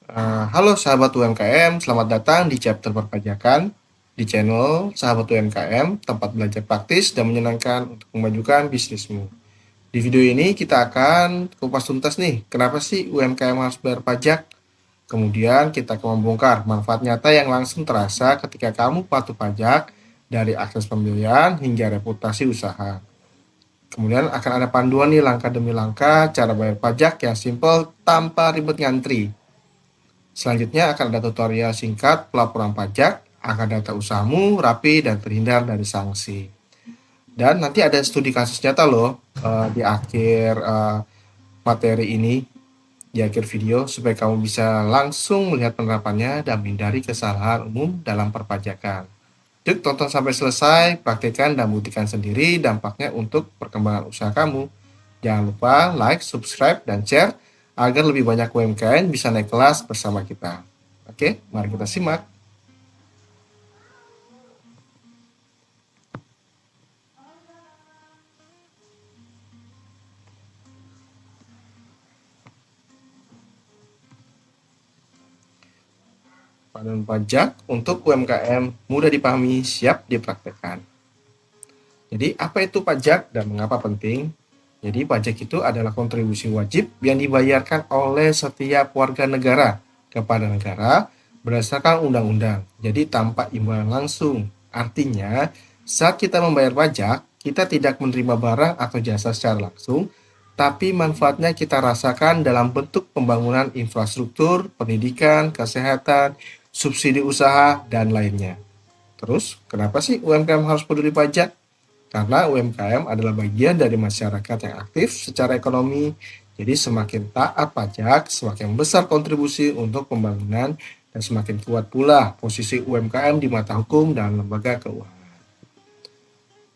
Halo sahabat UMKM, selamat datang di chapter perpajakan di channel Sahabat UMKM, tempat belajar praktis dan menyenangkan untuk memajukan bisnismu. Di video ini kita akan kupas tuntas nih, kenapa sih UMKM harus bayar pajak? Kemudian kita akan membongkar manfaat nyata yang langsung terasa ketika kamu patuh pajak dari akses pembiayaan hingga reputasi usaha. Kemudian akan ada panduan nih langkah demi langkah cara bayar pajak yang simple tanpa ribet ngantri. Selanjutnya akan ada tutorial singkat pelaporan pajak agar data usahamu rapi dan terhindar dari sanksi. Dan nanti ada studi kasus nyata loh di akhir materi ini, di akhir video, supaya kamu bisa langsung melihat penerapannya dan menghindari kesalahan umum dalam perpajakan. Yuk tonton sampai selesai, praktikkan dan buktikan sendiri dampaknya untuk perkembangan usaha kamu. Jangan lupa like, subscribe, dan share agar lebih banyak UMKM bisa naik kelas bersama kita. Oke, mari kita simak. Panduan pajak untuk UMKM mudah dipahami, siap dipraktekkan. Jadi, apa itu pajak dan mengapa penting? Jadi, pajak itu adalah kontribusi wajib yang dibayarkan oleh setiap warga negara kepada negara berdasarkan undang-undang. Jadi, tanpa imbalan langsung. Artinya, saat kita membayar pajak, kita tidak menerima barang atau jasa secara langsung, tapi manfaatnya kita rasakan dalam bentuk pembangunan infrastruktur, pendidikan, kesehatan, subsidi usaha, dan lainnya. Terus, kenapa sih UMKM harus peduli pajak? Karena UMKM adalah bagian dari masyarakat yang aktif secara ekonomi, jadi semakin taat pajak, semakin besar kontribusi untuk pembangunan, dan semakin kuat pula posisi UMKM di mata hukum dan lembaga keuangan.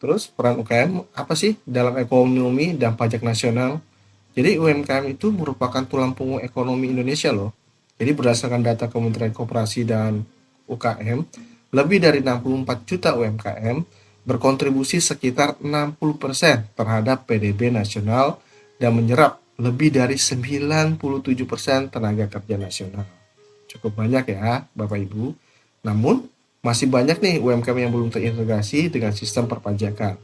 Terus peran UMKM apa sih dalam ekonomi dan pajak nasional? Jadi UMKM itu merupakan tulang punggung ekonomi Indonesia loh. Jadi berdasarkan data Kementerian Koperasi dan UKM, lebih dari 64 juta UMKM berkontribusi sekitar 60% terhadap PDB nasional dan menyerap lebih dari 97% tenaga kerja nasional. Cukup banyak ya Bapak Ibu. Namun, masih banyak nih UMKM yang belum terintegrasi dengan sistem perpajakan.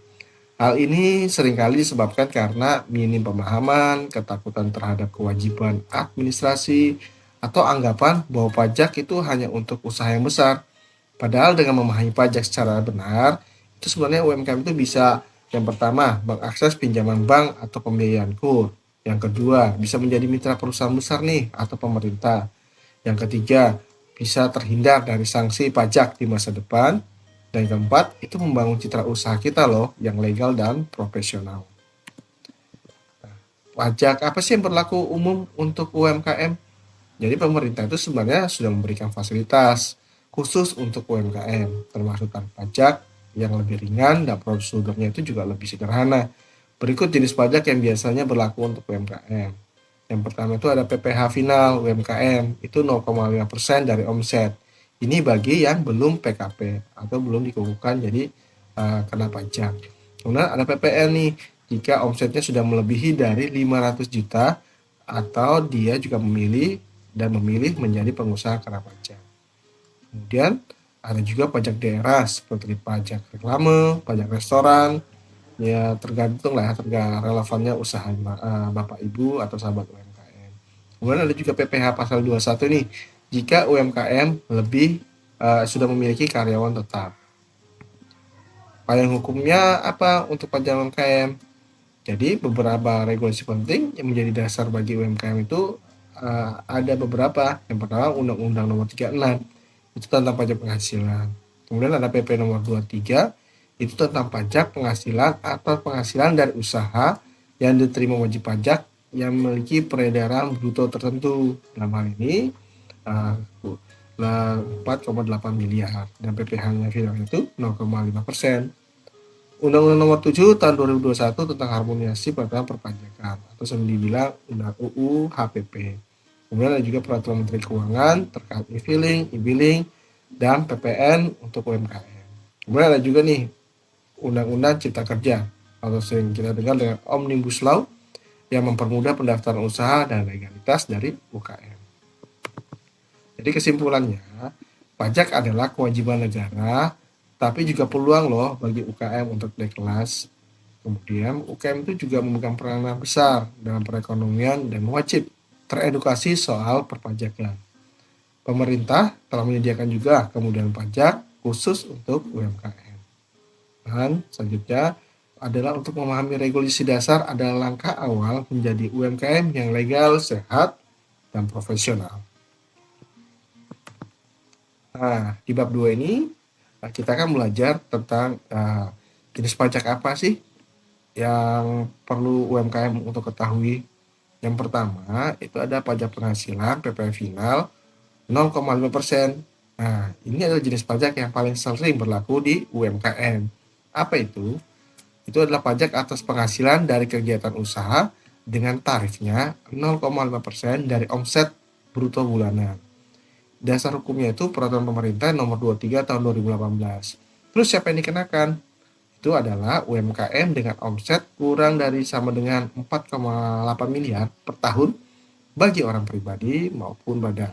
Hal ini seringkali disebabkan karena minim pemahaman, ketakutan terhadap kewajiban administrasi, atau anggapan bahwa pajak itu hanya untuk usaha yang besar. Padahal dengan memahami pajak secara benar, itu sebenarnya UMKM itu bisa yang pertama mengakses pinjaman bank atau pembiayaan kur. Yang kedua, bisa menjadi mitra perusahaan besar nih atau pemerintah. Yang ketiga, bisa terhindar dari sanksi pajak di masa depan. Dan yang keempat, itu membangun citra usaha kita loh yang legal dan profesional. Pajak apa sih yang berlaku umum untuk UMKM? Jadi pemerintah itu sebenarnya sudah memberikan fasilitas khusus untuk UMKM, termasuk tarif pajak yang lebih ringan dan prosedurnya itu juga lebih sederhana. Berikut jenis pajak yang biasanya berlaku untuk UMKM. Yang pertama itu ada PPh final UMKM, itu 0,5% dari omset. Ini bagi yang belum PKP atau belum dikukuhkan jadi kena pajak. Kemudian ada PPN nih, jika omsetnya sudah melebihi dari 500 juta atau dia juga memilih menjadi pengusaha kena pajak. Kemudian ada juga pajak daerah seperti pajak reklame, pajak restoran, ya tergantung lah relevannya usaha Bapak Ibu atau sahabat UMKM. Kemudian ada juga PPh pasal 21 nih, jika UMKM lebih sudah memiliki karyawan tetap. Payung hukumnya apa untuk pajak UMKM? Jadi beberapa regulasi penting yang menjadi dasar bagi UMKM itu ada beberapa. Yang pertama Undang-Undang Nomor 36 itu tentang pajak penghasilan. Kemudian ada PP Nomor 23 itu tentang pajak penghasilan atau penghasilan dari usaha yang diterima wajib pajak yang memiliki peredaran bruto tertentu. Dalam hal ini 4,8 miliar dan PPh-nya final itu 0,5%. Undang-Undang Nomor 7 tahun 2021 tentang harmonisasi peraturan perpajakan atau sering dibilang Undang UU HPP. Kemudian ada juga peraturan Menteri Keuangan terkait e-billing, dan PPN untuk UMKM. Kemudian ada juga nih Undang-Undang Cipta Kerja atau sering kita dengar dengan Omnibus Law yang mempermudah pendaftaran usaha dan legalitas dari UKM. Jadi kesimpulannya, pajak adalah kewajiban negara, tapi juga peluang loh bagi UKM untuk naik kelas. Kemudian UKM itu juga memegang peranan besar dalam perekonomian dan wajib teredukasi soal perpajakan. Pemerintah telah menyediakan juga kemudahan pajak khusus untuk UMKM. Dan selanjutnya adalah untuk memahami regulasi dasar adalah langkah awal menjadi UMKM yang legal, sehat, dan profesional. Nah, di bab 2 ini kita akan belajar tentang jenis pajak apa sih yang perlu UMKM untuk ketahui. Yang pertama itu ada pajak penghasilan PPh final 0,5%. Nah, ini adalah jenis pajak yang paling sering berlaku di UMKM. Apa itu? Itu adalah pajak atas penghasilan dari kegiatan usaha dengan tarifnya 0,5% dari omset bruto bulanan. Dasar hukumnya itu Peraturan Pemerintah Nomor 23 Tahun 2018. Terus siapa yang dikenakan? Itu adalah UMKM dengan omset kurang dari sama dengan 4,8 miliar per tahun bagi orang pribadi maupun badan.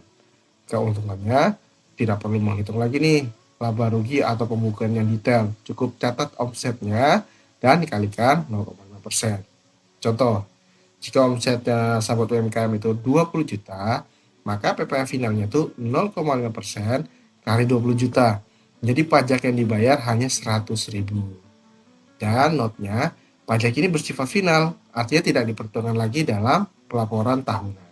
Keuntungannya tidak perlu menghitung lagi nih laba rugi atau pembukuan yang detail. Cukup catat omsetnya dan dikalikan 0,5%. Contoh, jika omsetnya sahabat UMKM itu 20 juta, maka PPh finalnya itu 0,5% kali 20 juta. Jadi pajak yang dibayar hanya 100.000. Dan notnya, pajak ini bersifat final, artinya tidak diperhitungkan lagi dalam pelaporan tahunan.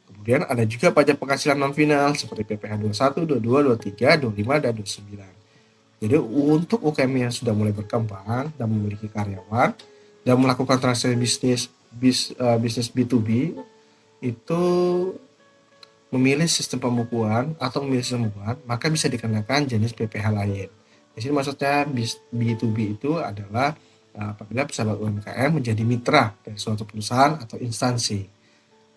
Kemudian ada juga pajak penghasilan non final seperti PPh 21, 22, 23, 25, dan 29. Jadi untuk UKM yang sudah mulai berkembang dan memiliki karyawan dan melakukan transaksi bisnis B2B itu memilih sistem pembukuan atau memilih sistem pembukuan, maka bisa dikenakan jenis PPh lain. Di sini maksudnya B2B itu adalah apabila pesahabat UMKM menjadi mitra dari suatu perusahaan atau instansi.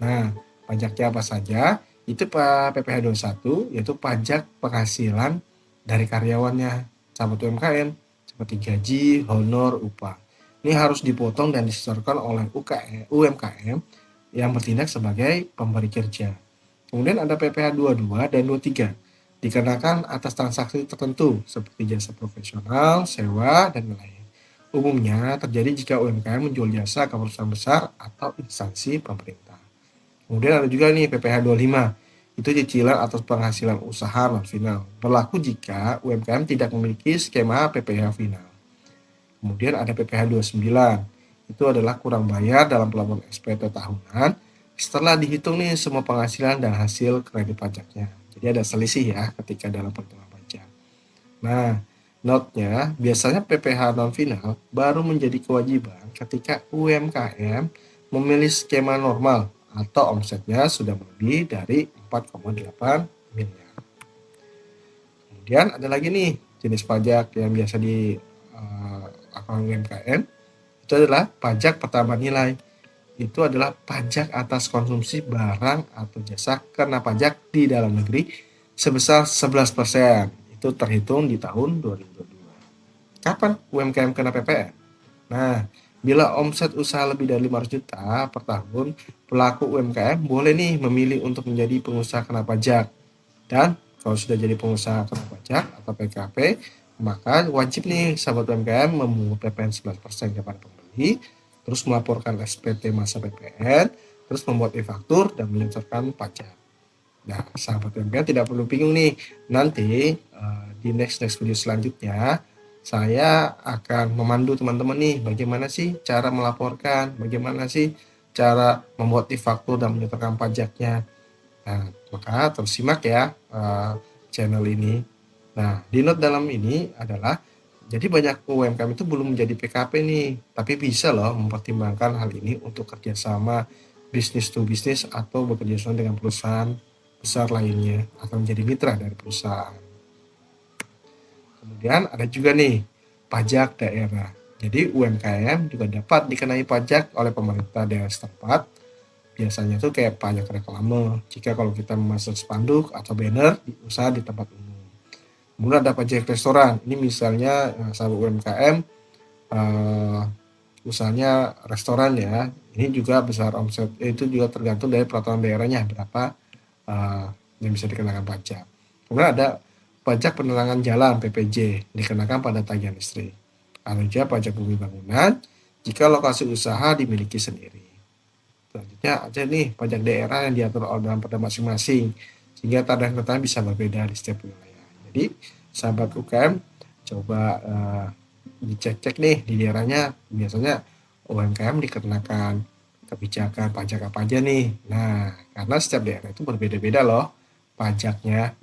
Nah, pajaknya apa saja? Itu PPh 21, yaitu pajak penghasilan dari karyawannya, sahabat UMKM, seperti gaji, honor, upah. Ini harus dipotong dan disetorkan oleh UMKM yang bertindak sebagai pemberi kerja. Kemudian ada PPh 22 dan 23, dikenakan atas transaksi tertentu seperti jasa profesional, sewa, dan lain. Umumnya terjadi jika UMKM menjual jasa ke perusahaan besar atau instansi pemerintah. Kemudian ada juga nih PPh 25, itu cicilan atas penghasilan usaha non final. Berlaku jika UMKM tidak memiliki skema PPh final. Kemudian ada PPh 29, itu adalah kurang bayar dalam pelaporan SPT tahunan setelah dihitung nih semua penghasilan dan hasil kredit pajaknya. Jadi ada selisih ya ketika dalam perhitungan pajak. Nah, notnya biasanya PPh non final baru menjadi kewajiban ketika UMKM memilih skema normal atau omsetnya sudah lebih dari 4,8 miliar. Kemudian ada lagi nih jenis pajak yang biasa di akun UMKM, itu adalah pajak pertambahan nilai. Itu adalah pajak atas konsumsi barang atau jasa kena pajak di dalam negeri sebesar 11%. Itu terhitung di tahun 2022. Kapan UMKM kena PPN? Nah, bila omset usaha lebih dari 500 juta per tahun, pelaku UMKM boleh nih memilih untuk menjadi pengusaha kena pajak. Dan kalau sudah jadi pengusaha kena pajak atau PKP, maka wajib nih sahabat UMKM memungut PPN 11% kepada pembeli, terus melaporkan SPT masa PPN, terus membuat e-faktur dan menyetorkan pajak. Nah, sahabat UMKM tidak perlu bingung nih. Nanti di next video selanjutnya saya akan memandu teman-teman nih bagaimana sih cara melaporkan, bagaimana sih cara membuat e-faktur dan menyetorkan pajaknya. Nah, maka terus simak ya channel ini. Nah, di note dalam ini adalah jadi banyak UMKM itu belum menjadi PKP nih, tapi bisa loh mempertimbangkan hal ini untuk kerjasama bisnis to bisnis atau bekerja sama dengan perusahaan besar lainnya atau menjadi mitra dari perusahaan. Kemudian ada juga nih pajak daerah. Jadi UMKM juga dapat dikenai pajak oleh pemerintah daerah setempat. Biasanya tuh kayak pajak reklame jika kalau kita memasang spanduk atau banner di usaha di tempat umum. Kemudian ada pajak restoran. Ini misalnya sahabat UMKM usahanya restoran ya. Ini juga besar omset, itu juga tergantung dari peraturan daerahnya berapa yang bisa dikenakan pajak. Kemudian ada pajak penerangan jalan (PPJ) dikenakan pada tagihan listrik. Ada juga pajak bumi bangunan jika lokasi usaha dimiliki sendiri. Selanjutnya ada nih pajak daerah yang diatur dalam perda masing-masing, sehingga tarif-tarifnya bisa berbeda di setiap wilayah. Jadi sahabat UKM coba dicek-cek nih di daerahnya, biasanya UMKM dikenakan kebijakan pajak apa aja nih. Nah, karena setiap daerah itu berbeda-beda loh pajaknya.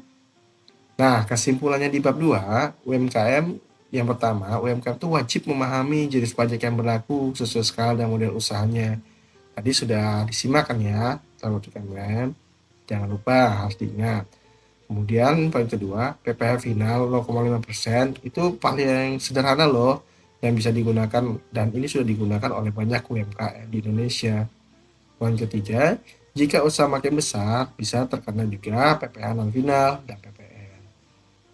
Nah, kesimpulannya di bab 2, UMKM yang pertama, UMKM itu wajib memahami jenis pajak yang berlaku sesuai skala dan model usahanya. Tadi sudah disimak kan ya, sahabat UKM. Jangan lupa, harus diingat. Kemudian poin kedua, PPh final 0,5% itu paling sederhana loh yang bisa digunakan, dan ini sudah digunakan oleh banyak UMKM di Indonesia. Poin ketiga, jika usaha makin besar bisa terkena juga PPh non final dan PPN.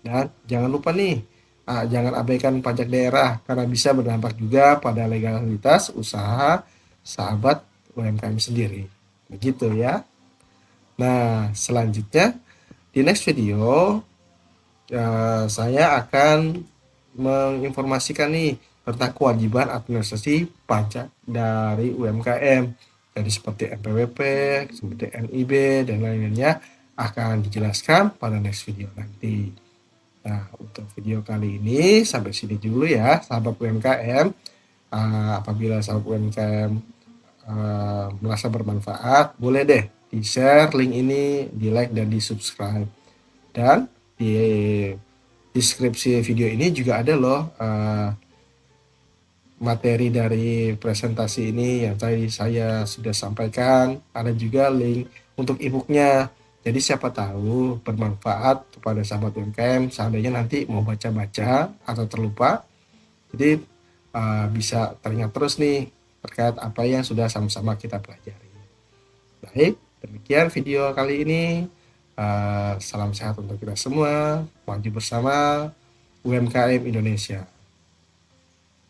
Dan jangan lupa nih, jangan abaikan pajak daerah karena bisa berdampak juga pada legalitas usaha sahabat UMKM sendiri. Begitu ya. Nah, selanjutnya di next video saya akan menginformasikan nih tentang kewajiban administrasi pajak dari UMKM. Jadi seperti NPWP, seperti NIB, dan lain-lainnya akan dijelaskan pada next video nanti. Nah, untuk video kali ini sampai sini dulu ya, sahabat UMKM. Apabila sahabat UMKM merasa bermanfaat, boleh deh di-share link ini, di-like dan di-subscribe. Dan di deskripsi video ini juga ada loh materi dari presentasi ini yang tadi saya sudah sampaikan. Ada juga link untuk e-booknya. Jadi siapa tahu bermanfaat kepada sahabat UMKM seandainya nanti mau baca-baca atau terlupa. Jadi bisa teringat terus nih terkait apa yang sudah sama-sama kita pelajari. Baik, demikian video kali ini. Salam sehat untuk kita semua. Maju bersama UMKM Indonesia.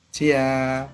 See ya.